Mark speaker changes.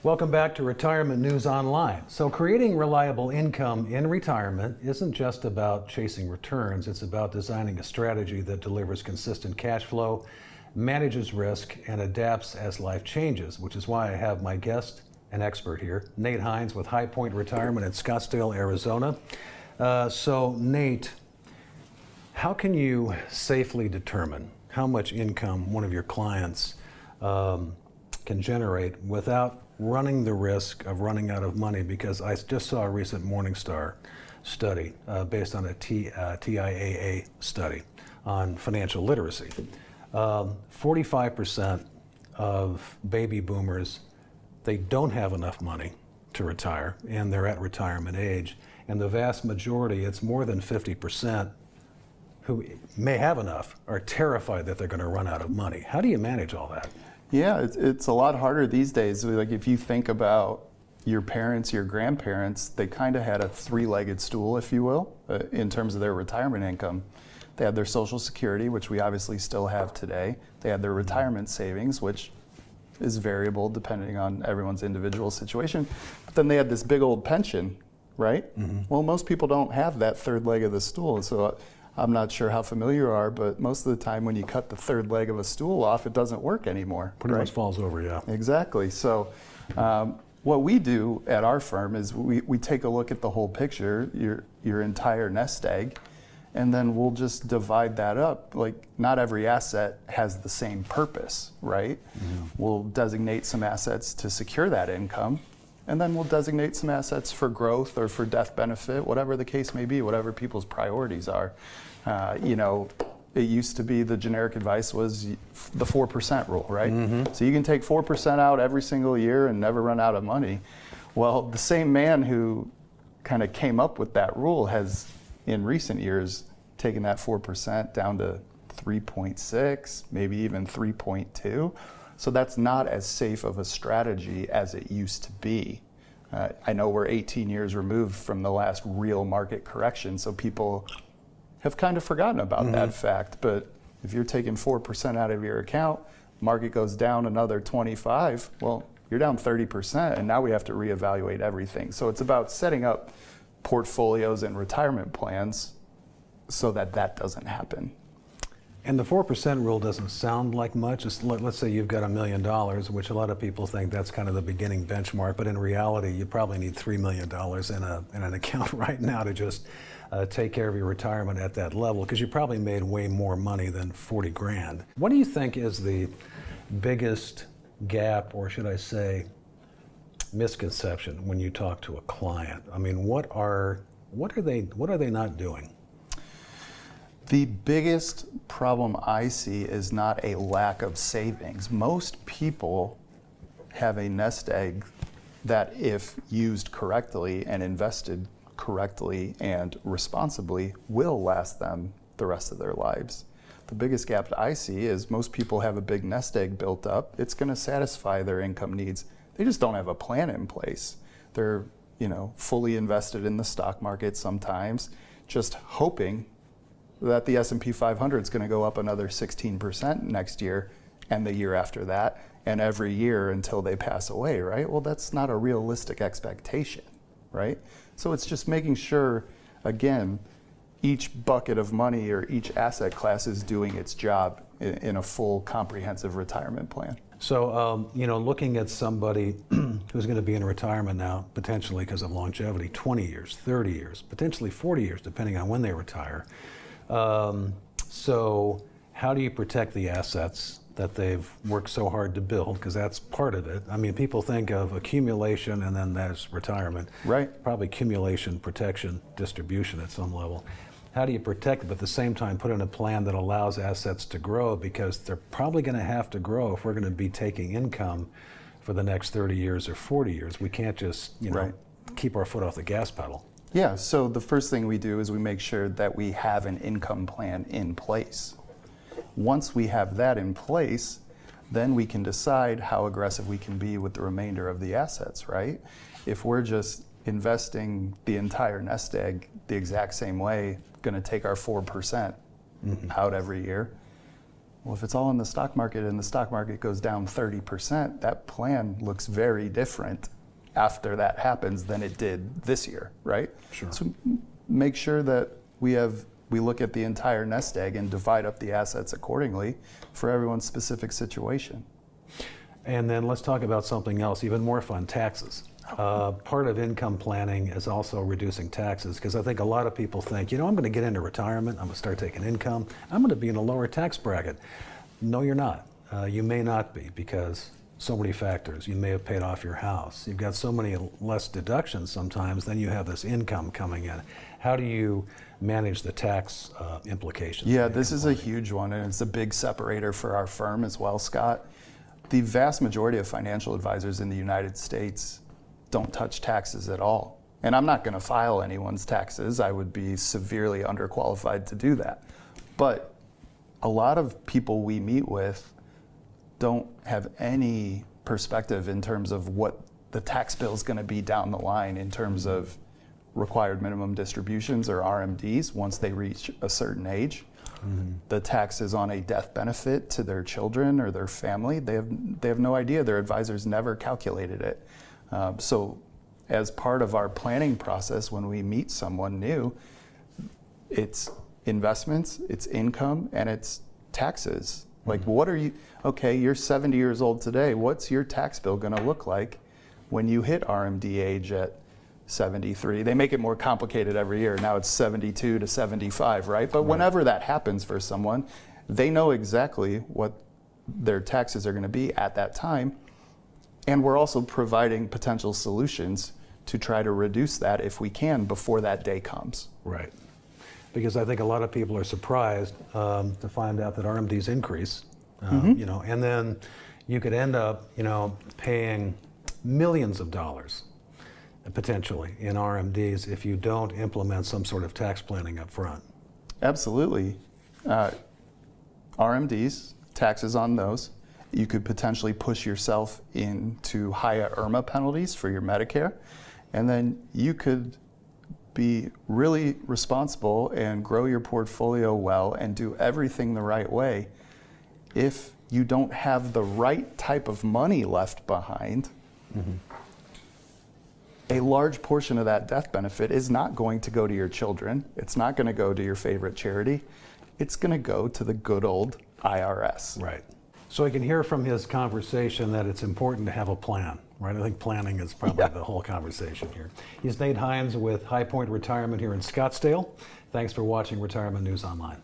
Speaker 1: Welcome back to Retirement News Online. So creating reliable income in retirement isn't just about chasing returns, it's about designing a strategy that delivers consistent cash flow, manages risk, and adapts as life changes, which is why I have my guest, an expert here, Nate Hines with High Point Retirement in Scottsdale, Arizona. So Nate, how can you safely determine how much income one of your clients can generate without running the risk of running out of money? Because I just saw a recent Morningstar study based on a TIAA study on financial literacy. 45% of baby boomers, they don't have enough money to retire, and they're at retirement age. And the vast majority, it's more than 50%, who may have enough, are terrified that they're going to run out of money. How do you manage all that?
Speaker 2: Yeah, it's a lot harder these days. Like if you think about your parents, your grandparents, they kind of had a three-legged stool, if you will, in terms of their retirement income. They had their Social Security, which we obviously still have today. They had their retirement savings, which is variable depending on everyone's individual situation. But then they had this big old pension, right? Mm-hmm. Well, most people don't have that third leg of the stool. So I'm not sure how familiar you are, but most of the time when you cut the third leg of a stool off, it doesn't work anymore.
Speaker 1: Pretty much falls over, yeah.
Speaker 2: Exactly. So what we do at our firm is we take a look at the whole picture, your entire nest egg, and then we'll just divide that up. Like not every asset has the same purpose, right? Mm-hmm. We'll designate some assets to secure that income, and then we'll designate some assets for growth or for death benefit, whatever the case may be, whatever people's priorities are. It used to be the generic advice was the 4% rule, right? Mm-hmm. So you can take 4% out every single year and never run out of money. Well, the same man who kind of came up with that rule has, in recent years, taken that 4% down to 3.6, maybe even 3.2. So that's not as safe of a strategy as it used to be. I know we're 18 years removed from the last real market correction, so people have kind of forgotten about that fact. But if you're taking 4% out of your account, market goes down another 25, well, you're down 30%, and now we have to reevaluate everything. So it's about setting up portfolios and retirement plans so that doesn't happen.
Speaker 1: And the 4% rule doesn't sound like much. Let's say you've got $1 million, which a lot of people think that's kind of the beginning benchmark, but in reality, you probably need $3 million in an account right now to just take care of your retirement at that level, because you probably made way more money than 40 grand. What do you think is the biggest gap, or should I say misconception, when you talk to a client? I mean, what are they not doing?
Speaker 2: The biggest problem I see is not a lack of savings. Most people have a nest egg that, if used correctly and invested correctly and responsibly, will last them the rest of their lives. The biggest gap that I see is most people have a big nest egg built up. It's going to satisfy their income needs. They just don't have a plan in place. They're, fully invested in the stock market sometimes, just hoping that the S&P 500 is going to go up another 16% next year and the year after that, and every year until they pass away, right? Well, that's not a realistic expectation, right? So it's just making sure, again, each bucket of money or each asset class is doing its job in a full comprehensive retirement plan.
Speaker 1: So, looking at somebody who's going to be in retirement now, potentially because of longevity, 20 years, 30 years, potentially 40 years, depending on when they retire. So how do you protect the assets that they've worked so hard to build? Because that's part of it. I mean, people think of accumulation and then there's retirement.
Speaker 2: Right.
Speaker 1: Probably accumulation, protection, distribution at some level. How do you protect it, but at the same time put in a plan that allows assets to grow, because they're probably going to have to grow if we're going to be taking income for the next 30 years or 40 years. We can't just,
Speaker 2: Right.
Speaker 1: keep our foot off the gas pedal.
Speaker 2: Yeah, so the first thing we do is we make sure that we have an income plan in place. Once we have that in place, then we can decide how aggressive we can be with the remainder of the assets, right? If we're just investing the entire nest egg the exact same way, going to take our 4% out every year, Well, if it's all in the stock market and the stock market goes down 30%, that plan looks very different after that happens than it did this year, right?
Speaker 1: Sure.
Speaker 2: So make sure that we look at the entire nest egg and divide up the assets accordingly for everyone's specific situation.
Speaker 1: And then let's talk about something else, even more fun, taxes. Part of income planning is also reducing taxes, because I think a lot of people think, I'm going to get into retirement, I'm going to start taking income, I'm going to be in a lower tax bracket. No, you're not. You may not be, because so many factors. You may have paid off your house. You've got so many less deductions sometimes, then you have this income coming in. How do you manage the tax implications?
Speaker 2: Yeah, this is a huge one, and it's a big separator for our firm as well, Scott. The vast majority of financial advisors in the United States don't touch taxes at all. And I'm not going to file anyone's taxes. I would be severely underqualified to do that. But a lot of people we meet with don't have any perspective in terms of what the tax bill is going to be down the line in terms of required minimum distributions, or RMDs, once they reach a certain age. The taxes on a death benefit to their children or their family, they have no idea. Their advisors never calculated it. So as part of our planning process, when we meet someone new, it's investments, it's income, and it's taxes. Like, you're 70 years old today. What's your tax bill going to look like when you hit RMD age at 73? They make it more complicated every year. Now it's 72 to 75, right? But whenever that happens for someone, they know exactly what their taxes are going to be at that time. And we're also providing potential solutions to try to reduce that if we can before that day comes.
Speaker 1: Right. Because I think a lot of people are surprised to find out that RMDs increase, and then you could end up, paying millions of dollars potentially in RMDs if you don't implement some sort of tax planning up front.
Speaker 2: Absolutely. RMDs, taxes on those, you could potentially push yourself into higher IRMA penalties for your Medicare, and then you could be really responsible and grow your portfolio well and do everything the right way. If you don't have the right type of money left behind, a large portion of that death benefit is not going to go to your children. It's not going to go to your favorite charity. It's going to go to the good old IRS.
Speaker 1: Right. So I can hear from his conversation that it's important to have a plan, right? I think planning is probably the whole conversation here. He's Nate Hines with High Point Retirement here in Scottsdale. Thanks for watching Retirement News Online.